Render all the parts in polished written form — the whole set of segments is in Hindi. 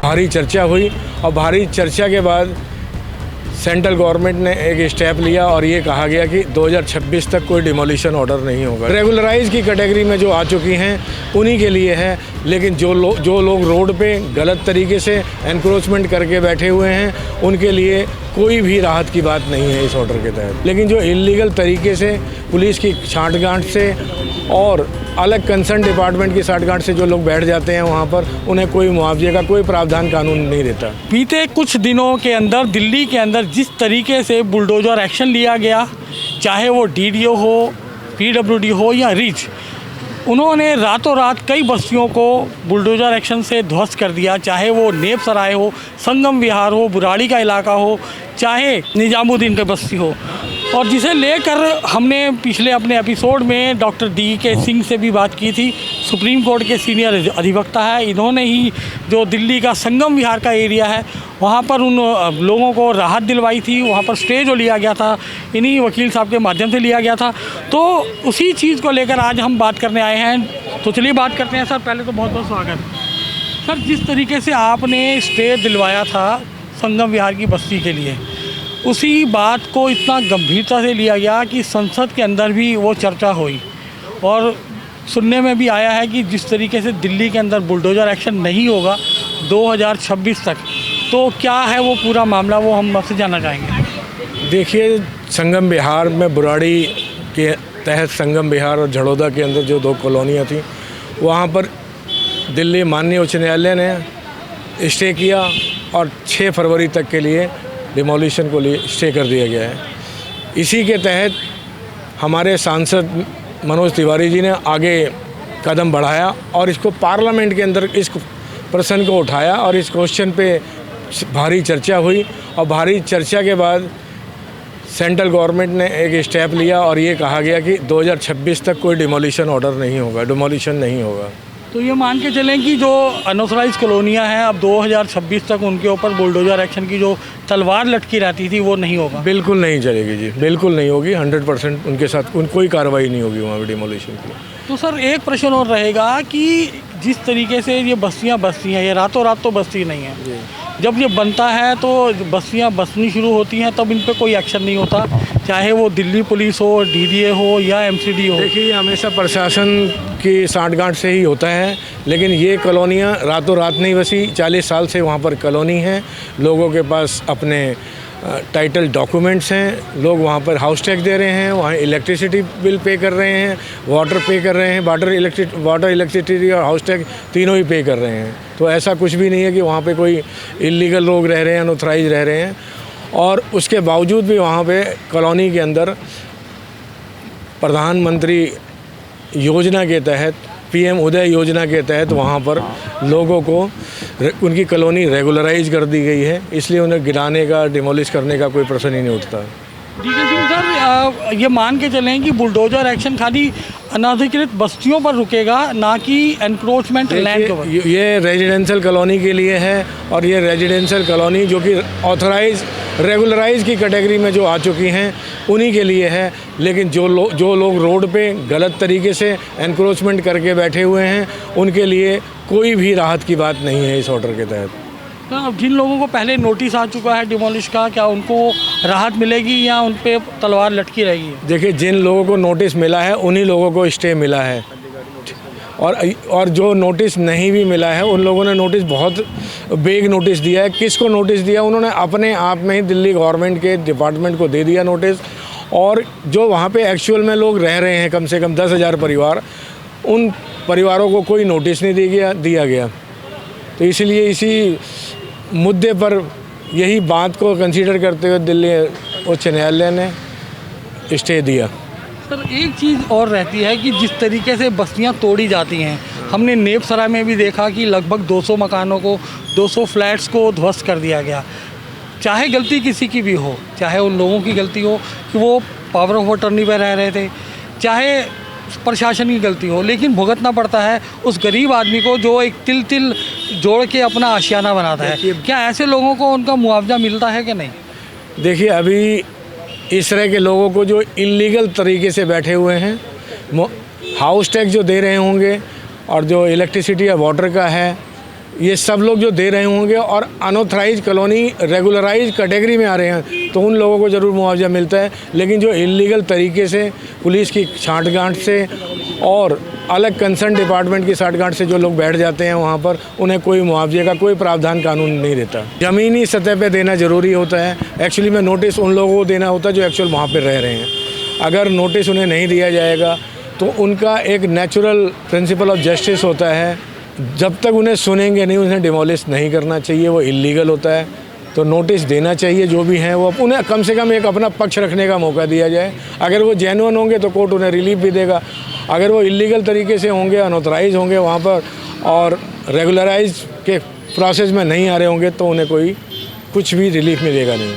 भारी चर्चा हुई और भारी चर्चा के बाद सेंट्रल गवर्नमेंट ने एक स्टेप लिया और ये कहा गया कि 2026 तक कोई डिमोलिशन ऑर्डर नहीं होगा। रेगुलराइज की कैटेगरी में जो आ चुकी हैं उन्हीं के लिए है, लेकिन जो लोग रोड पे गलत तरीके से एनक्रोचमेंट करके बैठे हुए हैं उनके लिए कोई भी राहत की बात नहीं है इस ऑर्डर के तहत। लेकिन जो इलीगल तरीके से पुलिस की छांटगांठ से और अलग कंसर्न डिपार्टमेंट की साठगांठ से जो लोग बैठ जाते हैं वहाँ पर, उन्हें कोई मुआवजे का कोई प्रावधान कानून नहीं देता। बीते कुछ दिनों के अंदर दिल्ली के अंदर जिस तरीके से बुलडोजर एक्शन लिया गया, चाहे वो डीडीओ हो, पीडब्ल्यूडी हो या रीच, उन्होंने रातों रात कई बस्तियों को बुलडोजर एक्शन से ध्वस्त कर दिया। चाहे वो नेप सराय हो, संगम विहार हो, बुराड़ी का इलाका हो, चाहे निजामुद्दीन की बस्ती हो, और जिसे लेकर हमने पिछले अपने एपिसोड में डॉक्टर DK सिंह से भी बात की थी। सुप्रीम कोर्ट के सीनियर अधिवक्ता है, इन्होंने ही जो दिल्ली का संगम विहार का एरिया है वहाँ पर उन लोगों को राहत दिलवाई थी। वहाँ पर स्टे जो लिया गया था इन्हीं वकील साहब के माध्यम से लिया गया था। तो उसी चीज़ को लेकर आज हम बात करने आए हैं। तो चलिए बात करते हैं। सर पहले तो बहुत बहुत स्वागत। सर जिस तरीके से आपने स्टे दिलवाया था संगम विहार की बस्ती के लिए, उसी बात को इतना गंभीरता से लिया गया कि संसद के अंदर भी वो चर्चा हुई और सुनने में भी आया है कि जिस तरीके से दिल्ली के अंदर बुलडोजर एक्शन नहीं होगा 2026 तक, तो क्या है वो पूरा मामला, वो हम आपसे जानना चाहेंगे। देखिए, संगम विहार में बुराड़ी के तहत संगम विहार और झड़ौदा के अंदर जो 2 कॉलोनियाँ थी, वहाँ पर दिल्ली माननीय उच्च न्यायालय ने स्टे किया और 6 फरवरी तक के लिए डिमोलिशन को लिए स्टे कर दिया गया है। इसी के तहत हमारे सांसद मनोज तिवारी जी ने आगे कदम बढ़ाया और इसको पार्लियामेंट के अंदर इस प्रश्न को उठाया और इस क्वेश्चन पे भारी चर्चा हुई और भारी चर्चा के बाद सेंट्रल गवर्नमेंट ने एक स्टेप लिया और ये कहा गया कि 2026 तक कोई डिमोलिशन ऑर्डर नहीं होगा, डिमोलिशन नहीं होगा। तो ये मान के चलें कि जो अनऑथराइज कॉलोनियाँ हैं अब 2026 तक उनके ऊपर बुलडोजर एक्शन की जो तलवार लटकी रहती थी वो नहीं होगा। बिल्कुल नहीं चलेगी जी, बिल्कुल नहीं होगी। 100% उनके साथ कोई कार्रवाई नहीं होगी वहाँ पर डिमोलिशन की। तो सर एक प्रश्न और रहेगा कि जिस तरीके से ये बस्तियाँ बसती हैं, ये रातों रात तो बस्ती नहीं है। जब ये बनता है तो बस्तियाँ बसनी शुरू होती हैं, तब इन पे कोई एक्शन नहीं होता, चाहे वो दिल्ली पुलिस हो, DDA हो या MCD हो। देखिए, हमेशा प्रशासन की साठगांठ से ही होता है, लेकिन ये कॉलोनियाँ रातों रात नहीं बसी। 40 साल से वहाँ पर कॉलोनी है, लोगों के पास अपने टाइटल डॉक्यूमेंट्स हैं, लोग वहाँ पर हाउस टैक्स दे रहे हैं, वहाँ इलेक्ट्रिसिटी बिल पे कर रहे हैं, वाटर पे कर रहे हैं, वाटर इलेक्ट्रिसिटी और हाउस टैक्स तीनों ही पे कर रहे हैं। तो ऐसा कुछ भी नहीं है कि वहाँ पे कोई इलीगल लोग रह रहे हैं, अनऑथराइज रह रहे हैं। और उसके बावजूद भी वहाँ पे कॉलोनी के अंदर प्रधानमंत्री योजना के तहत, PM उदय योजना के तहत वहाँ पर लोगों को उनकी कॉलोनी रेगुलराइज कर दी गई है, इसलिए उन्हें गिराने का, डिमोलिश करने का कोई प्रश्न ही नहीं उठता। DK सिंह सर, ये मान के चलें कि बुलडोजर एक्शन खाली अनाधिकृत बस्तियों पर रुकेगा, ना कि एनक्रोचमेंट लैंड के ऊपर। ये रेजिडेंशियल कॉलोनी के लिए है और ये रेजिडेंशियल कॉलोनी जो कि ऑथराइज रेगुलराइज की कैटेगरी में जो आ चुकी हैं उन्हीं के लिए है, लेकिन जो लोग रोड पे गलत तरीके से एनक्रोचमेंट करके बैठे हुए हैं उनके लिए कोई भी राहत की बात नहीं है इस ऑर्डर के तहत। तो जिन लोगों को पहले नोटिस आ चुका है डिमोलिश का, क्या उनको राहत मिलेगी या उन पे तलवार लटकी रहेगी? देखिए, जिन लोगों को नोटिस मिला है उन्हीं लोगों को स्टे मिला है, और जो नोटिस नहीं भी मिला है उन लोगों ने नोटिस बहुत बेग नोटिस दिया है। किसको नोटिस दिया? उन्होंने अपने आप में ही दिल्ली गवर्नमेंट के डिपार्टमेंट को दे दिया नोटिस, और जो वहाँ पे एक्चुअल में लोग रह रहे हैं कम से कम 10,000 परिवार, उन परिवारों को कोई नोटिस नहीं दिया गया। तो इसलिए इसी मुद्दे पर यही बात को कंसीडर करते हुए दिल्ली उच्च न्यायालय ने स्टे दिया। सर एक चीज़ और रहती है कि जिस तरीके से बस्तियां तोड़ी जाती हैं, हमने नेप सराय में भी देखा कि लगभग 200 मकानों को, 200 फ्लैट्स को ध्वस्त कर दिया गया। चाहे गलती किसी की भी हो, चाहे उन लोगों की गलती हो कि वो पावर ऑफ अटॉर्नी पर रह रहे थे, चाहे प्रशासन की गलती हो, लेकिन भुगतना पड़ता है उस गरीब आदमी को जो एक तिल जोड़ के अपना आशियाना बनाता है। क्या ऐसे लोगों को उनका मुआवजा मिलता है कि नहीं? देखिए, अभी इस तरह के लोगों को जो इलीगल तरीके से बैठे हुए हैं, हाउस टैक्स जो दे रहे होंगे और जो इलेक्ट्रिसिटी या वाटर का है ये सब लोग जो दे रहे होंगे और अनऑथराइज कॉलोनी रेगुलराइज कैटेगरी में आ रहे हैं तो उन लोगों को ज़रूर मुआवजा मिलता है, लेकिन जो इलीगल तरीके से पुलिस की छांटगांठ से और अलग कंसर्न डिपार्टमेंट की छांटगांठ से जो लोग बैठ जाते हैं वहाँ पर, उन्हें कोई मुआवजे का कोई प्रावधान कानून नहीं देता। ज़मीनी सतह पे देना ज़रूरी होता है। एक्चुअली में नोटिस उन लोगों को देना होता है जो एक्चुअल वहाँ पर रह रहे हैं। अगर नोटिस उन्हें नहीं दिया जाएगा तो उनका एक नेचुरल प्रिंसिपल ऑफ जस्टिस होता है, जब तक उन्हें सुनेंगे नहीं उन्हें डिमोलिश नहीं करना चाहिए, वो इलीगल होता है। तो नोटिस देना चाहिए जो भी हैं, वो उन्हें कम से कम एक अपना पक्ष रखने का मौका दिया जाए। अगर वो जेन्युइन होंगे तो कोर्ट उन्हें रिलीफ भी देगा। अगर वो इलीगल तरीके से होंगे, अनऑथराइज होंगे वहाँ पर और रेगुलराइज के प्रोसेस में नहीं आ रहे होंगे तो उन्हें कोई कुछ भी रिलीफ मिलेगा नहीं।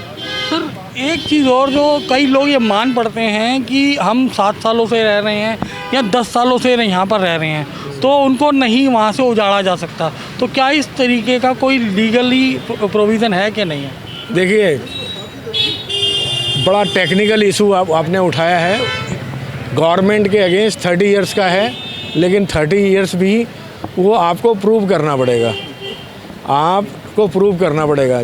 सर एक चीज़ और जो कई लोग ये मान पड़ते हैं कि हम 7 सालों से रह रहे हैं या 10 सालों से यहाँ पर रह रहे हैं तो उनको नहीं वहाँ से उजाड़ा जा सकता, तो क्या इस तरीके का कोई लीगली प्रोविज़न है कि नहीं है? देखिए, बड़ा टेक्निकल इशू आपने उठाया है। गवर्नमेंट के अगेंस्ट 30 इयर्स का है, लेकिन 30 इयर्स भी वो आपको प्रूव करना पड़ेगा। आपको प्रूव करना पड़ेगा।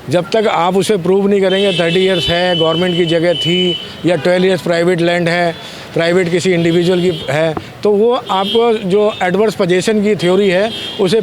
जब तक आप उसे प्रूव नहीं करेंगे 30 इयर्स है, गवर्नमेंट की जगह थी, या 12 इयर्स प्राइवेट लैंड है, प्राइवेट किसी इंडिविजुअल की है, तो वो आपको जो एडवर्स पोजीशन की थ्योरी है उसे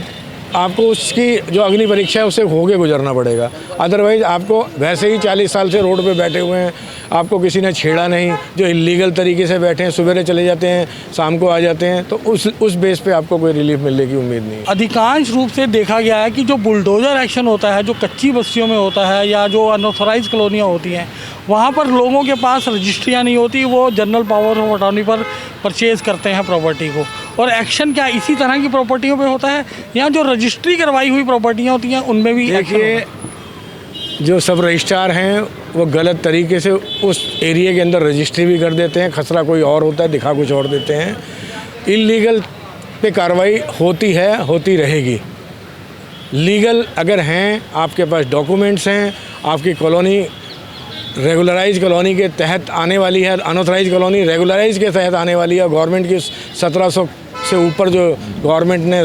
आपको उसकी जो अग्नि परीक्षा है उसे होके गुजरना पड़ेगा। अदरवाइज़ आपको वैसे ही 40 साल से रोड पे बैठे हुए हैं, आपको किसी ने छेड़ा नहीं, जो इलीगल तरीके से बैठे हैं, सुबह चले जाते हैं, शाम को आ जाते हैं, तो उस बेस पे आपको कोई रिलीफ मिलने की उम्मीद नहीं है। अधिकांश रूप से देखा गया है कि जो बुलडोज़र एक्शन होता है, जो कच्ची बस्तियों में होता है या जो अनऑथराइज कॉलोनियाँ होती हैं, वहाँ पर लोगों के पास रजिस्ट्रियाँ नहीं होती, वो जनरल पावर ऑफ अटॉर्नी पर परचेज़ करते हैं प्रॉपर्टी को। और एक्शन क्या इसी तरह की प्रॉपर्टियों पे होता है या जो रजिस्ट्री करवाई हुई प्रॉपर्टियाँ होती हैं उनमें भी? देखिए, जो सब रजिस्ट्रार हैं वो गलत तरीके से उस एरिया के अंदर रजिस्ट्री भी कर देते हैं, खसरा कोई और होता है, दिखा कुछ और देते हैं। इलीगल पे कार्रवाई होती है, होती रहेगी। लीगल अगर हैं, आपके पास डॉक्यूमेंट्स हैं, आपकी कॉलोनी रेगुलराइज कॉलोनी के तहत आने वाली है, अनऑथराइज कॉलोनी रेगुलराइज के तहत आने वाली है, गवर्नमेंट की 1700 से ऊपर जो गवर्नमेंट ने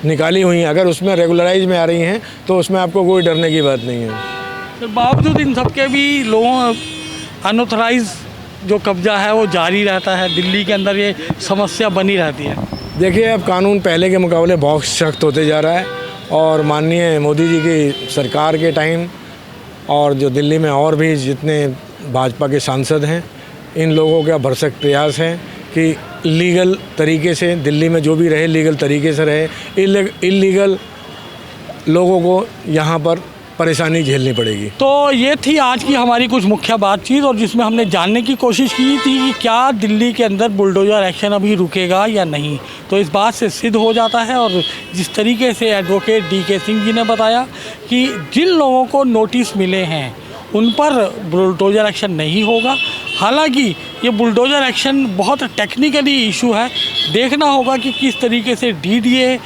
निकाली हुई हैं, अगर उसमें रेगुलराइज में आ रही हैं तो उसमें आपको कोई डरने की बात नहीं है। तो बावजूद इन सब के भी लोगों अनऑथराइज जो कब्जा है वो जारी रहता है, दिल्ली के अंदर ये समस्या बनी रहती है। देखिए, अब कानून पहले के मुकाबले बहुत सख्त होते जा रहा है और माननीय मोदी जी की सरकार के टाइम और जो दिल्ली में और भी जितने भाजपा के सांसद हैं, इन लोगों का भरसक प्रयास है कि लीगल तरीके से दिल्ली में जो भी रहे लीगल तरीके से रहे, इलीगल लोगों को यहाँ पर परेशानी झेलनी पड़ेगी। तो ये थी आज की हमारी कुछ मुख्य बातचीत और जिसमें हमने जानने की कोशिश की थी कि क्या दिल्ली के अंदर बुलडोज़र एक्शन अभी रुकेगा या नहीं। तो इस बात से सिद्ध हो जाता है और जिस तरीके से एडवोकेट DK सिंह जी ने बताया कि जिन लोगों को नोटिस मिले हैं उन पर बुलडोज़र एक्शन नहीं होगा। हालांकि ये बुलडोज़र एक्शन बहुत टेक्निकली इशू है, देखना होगा कि किस तरीके से DDA,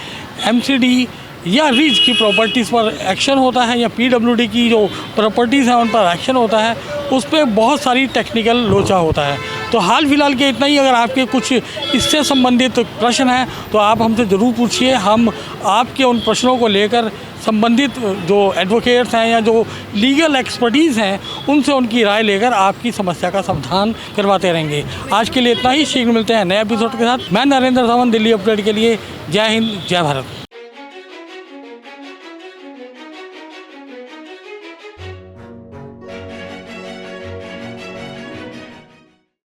MCD या रिज की प्रॉपर्टीज़ पर एक्शन होता है या PWD की जो प्रॉपर्टीज़ हैं उन पर एक्शन होता है, उस पर बहुत सारी टेक्निकल लोचा होता है। तो हाल फिलहाल के इतना ही। अगर आपके कुछ इससे संबंधित प्रश्न हैं तो आप हमसे ज़रूर पूछिए, हम आपके उन प्रश्नों को लेकर संबंधित जो एडवोकेट्स हैं या जो लीगल एक्सपर्टीज़ हैं उनसे उनकी राय लेकर आपकी समस्या का समाधान करवाते रहेंगे। आज के लिए इतना ही, शीघ्र मिलते हैं नए एपिसोड के साथ। मैं नरेंद्र सावंत, दिल्ली अपडेट के लिए। जय हिंद, जय भारत।